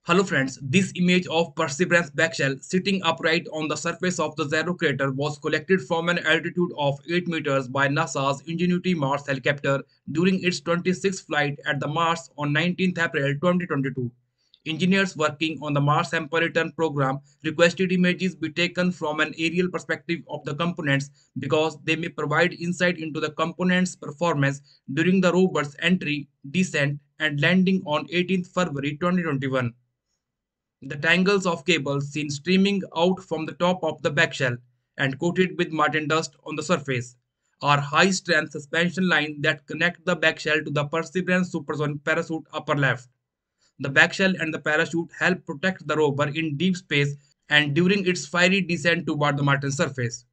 Hello friends, this image of Perseverance backshell sitting upright on the surface of the Jezero Crater was collected from an altitude of 8 meters by NASA's Ingenuity Mars helicopter during its 26th flight at the Mars on 19th April 2022. Engineers working on the Mars sample return program requested images be taken from an aerial perspective of the components because they may provide insight into the components' performance during the rover's entry, descent, and landing on 18th February 2021. The tangles of cables seen streaming out from the top of the backshell and coated with Martian dust on the surface are high-strength suspension lines that connect the backshell to the Perseverance supersonic parachute upper left. The backshell and the parachute help protect the rover in deep space and during its fiery descent toward the Martian surface.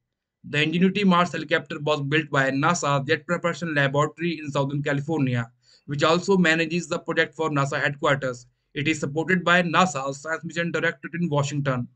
The Ingenuity Mars helicopter was built by NASA's Jet Propulsion Laboratory in Southern California, which also manages the project for NASA headquarters. It is supported by NASA's Transmission Directorate in Washington.